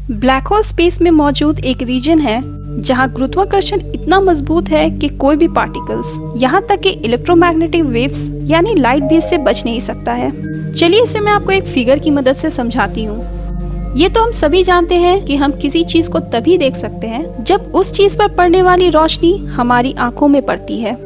Black hole space में मौजूद एक रीजन है जहां गुरुत्वाकर्षण इतना मजबूत है कि कोई भी पार्टिकल्स यहाँ तक कि इलेक्ट्रोमैग्नेटिक वेव्स यानी लाइट भी इससे बच नहीं सकता है। चलिए इसे मैं आपको एक फिगर की मदद से समझाती हूँ। ये तो हम सभी जानते हैं कि हम किसी चीज को तभी देख सकते हैं जब उस चीज पर पड़ने वाली रोशनी हमारी आंखों में पड़ती है।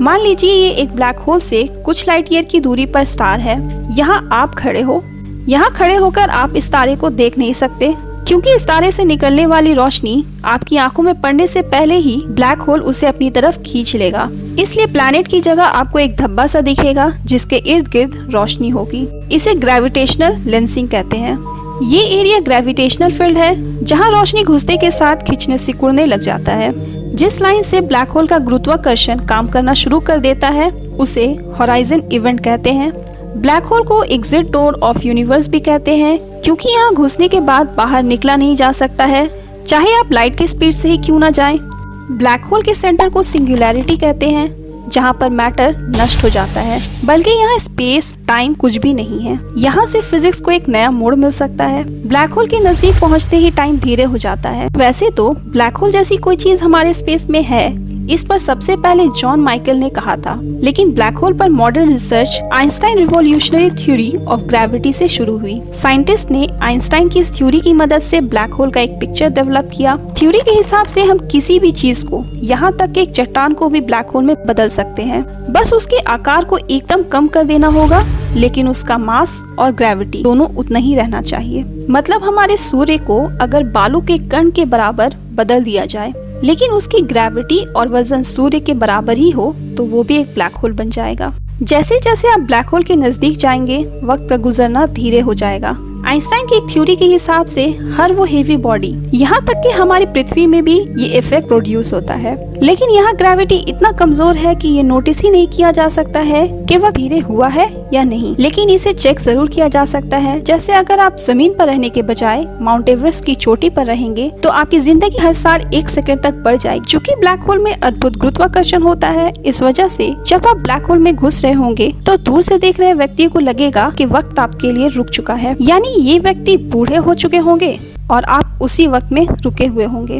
मान लीजिए ये एक ब्लैक होल से कुछ लाइट ईयर की दूरी पर स्टार है। यहाँ आप खड़े हो। यहाँ खड़े होकर आप इस तारे को देख नहीं सकते क्योंकि इस तारे से निकलने वाली रोशनी आपकी आंखों में पड़ने से पहले ही ब्लैक होल उसे अपनी तरफ खींच लेगा। इसलिए प्लैनेट की जगह आपको एक धब्बा सा दिखेगा जिसके इर्द गिर्द रोशनी होगी। इसे ग्रेविटेशनल लेंसिंग कहते हैं। ये एरिया ग्रेविटेशनल फील्ड है जहाँ रोशनी घुसते के साथ खींचने सिकुड़ने लग जाता है। जिस लाइन से ब्लैक होल का गुरुत्वाकर्षण काम करना शुरू कर देता है उसे होराइजन इवेंट कहते हैं। ब्लैक होल को एग्जिट डोर ऑफ यूनिवर्स भी कहते हैं क्योंकि यहाँ घुसने के बाद बाहर निकला नहीं जा सकता है, चाहे आप लाइट की स्पीड से ही क्यों ना जाएं। ब्लैक होल के सेंटर को सिंगुलैरिटी कहते हैं जहाँ पर मैटर नष्ट हो जाता है, बल्कि यहाँ स्पेस टाइम कुछ भी नहीं है। यहाँ से फिजिक्स को एक नया मोड़ मिल सकता है। ब्लैक होल के नजदीक पहुँचते ही टाइम धीरे हो जाता है। वैसे तो ब्लैक होल जैसी कोई चीज हमारे स्पेस में है, इस पर सबसे पहले जॉन माइकल ने कहा था, लेकिन ब्लैक होल पर modern research Einstein revolutionary theory of gravity से शुरू हुई। साइंटिस्ट ने आइंस्टाइन की इस थ्योरी की मदद से ब्लैक होल का एक पिक्चर डेवलप किया। थ्योरी के हिसाब से हम किसी भी चीज को, यहाँ तक कि एक चट्टान को भी ब्लैक होल में बदल सकते हैं। बस उसके आकार को एकदम कम कर देना होगा, लेकिन उसका मास और ग्रेविटी दोनों उतना ही रहना चाहिए। मतलब हमारे सूर्य को अगर बालू के कण के बराबर बदल दिया जाए, लेकिन उसकी ग्रेविटी और वजन सूर्य के बराबर ही हो, तो वो भी एक ब्लैक होल बन जाएगा। जैसे जैसे आप ब्लैक होल के नजदीक जाएंगे, वक्त का गुजरना धीरे हो जाएगा। आइंस्टाइन की एक थ्योरी के हिसाब से हर वो हेवी बॉडी, यहाँ तक कि हमारी पृथ्वी में भी ये इफेक्ट प्रोड्यूस होता है, लेकिन यहाँ ग्रेविटी इतना कमजोर है कि ये नोटिस ही नहीं किया जा सकता है कि वह धीरे हुआ है या नहीं। लेकिन इसे चेक जरूर किया जा सकता है। जैसे अगर आप जमीन पर रहने के बजाय माउंट एवरेस्ट की चोटी पर रहेंगे तो आपकी जिंदगी हर साल 1 सेकंड तक बढ़ जाएगी। चूँकि ब्लैक होल में अद्भुत गुरुत्वाकर्षण होता है, इस वजह से जब आप ब्लैक होल में घुस रहे होंगे तो दूर से देख रहे व्यक्ति को लगेगा कि वक्त आपके लिए रुक चुका है, यानी ये व्यक्ति बूढ़े हो चुके होंगे और आप उसी वक्त में रुके हुए होंगे।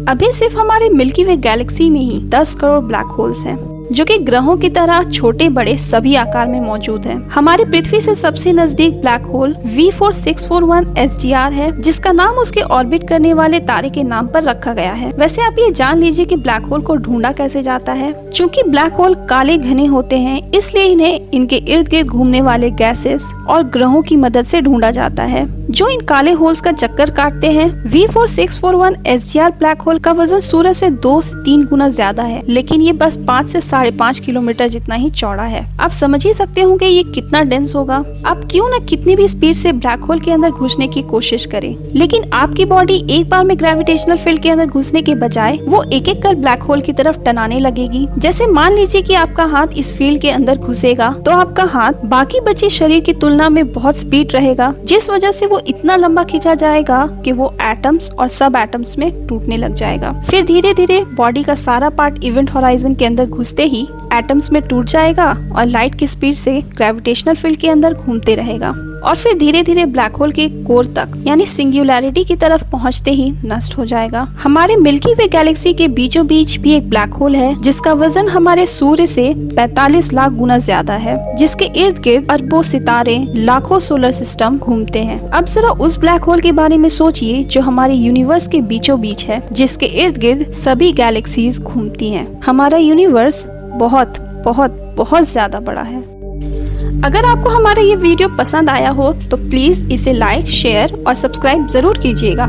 अभी सिर्फ हमारे मिल्की वे गैलेक्सी में ही 10 करोड़ ब्लैक होल्स हैं, जो कि ग्रहों की तरह छोटे बड़े सभी आकार में मौजूद हैं। हमारी पृथ्वी से सबसे नजदीक ब्लैक होल V4641 SDR है, जिसका नाम उसके ऑर्बिट करने वाले तारे के नाम पर रखा गया है। वैसे आप ये जान लीजिए कि ब्लैक होल को ढूंढा कैसे जाता है। चूँकि ब्लैक होल काले घने होते हैं, इसलिए इन्हें इनके इर्द गिर्द घूमने वाले गैसेस और ग्रहों की मदद से ढूंढा जाता है, जो इन काले होल्स का चक्कर काटते हैं। V4641 SDR ब्लैक होल का वजन सूरज से 2 से 3 गुना ज्यादा है, लेकिन ये बस 5 से 5.5 किलोमीटर जितना ही चौड़ा है। आप समझ ही सकते होंगे ये कितना डेंस होगा। आप क्यों न कितनी भी स्पीड से ब्लैक होल के अंदर घुसने की कोशिश करें, लेकिन आपकी बॉडी एक बार में ग्रेविटेशनल फील्ड के अंदर घुसने के बजाय वो एक एक कर ब्लैक होल की तरफ टनाने लगेगी। जैसे मान लीजिए कि आपका हाथ इस फील्ड के अंदर घुसेगा तो आपका हाथ बाकी बचे शरीर की तुलना में बहुत स्पीड रहेगा, जिस वजह से वो इतना लंबा खींचा जाएगा कि वो एटम्स और सब एटम्स में टूटने लग जाएगा। फिर धीरे धीरे बॉडी का सारा पार्ट इवेंट होराइजन के अंदर घुसते ही एटम्स में टूट जाएगा और लाइट की स्पीड से ग्रेविटेशनल फील्ड के अंदर घूमते रहेगा और फिर धीरे धीरे ब्लैक होल के कोर तक यानी सिंगुलैरिटी की तरफ पहुंचते ही नष्ट हो जाएगा। हमारे मिल्की वे गैलेक्सी के बीचों बीच भी एक ब्लैक होल है जिसका वजन हमारे सूर्य से 45 लाख गुना ज्यादा है, जिसके इर्द गिर्द अरबों सितारे, लाखों सोलर सिस्टम घूमते हैं। अब जरा उस ब्लैक होल के बारे में सोचिए जो हमारे यूनिवर्स के बीचों बीच है, जिसके इर्द गिर्द सभी गैलेक्सीज घूमती हैं। हमारा यूनिवर्स बहुत बहुत बहुत ज्यादा बड़ा है। अगर आपको हमारा ये वीडियो पसंद आया हो तो प्लीज इसे लाइक, शेयर और सब्सक्राइब जरूर कीजिएगा।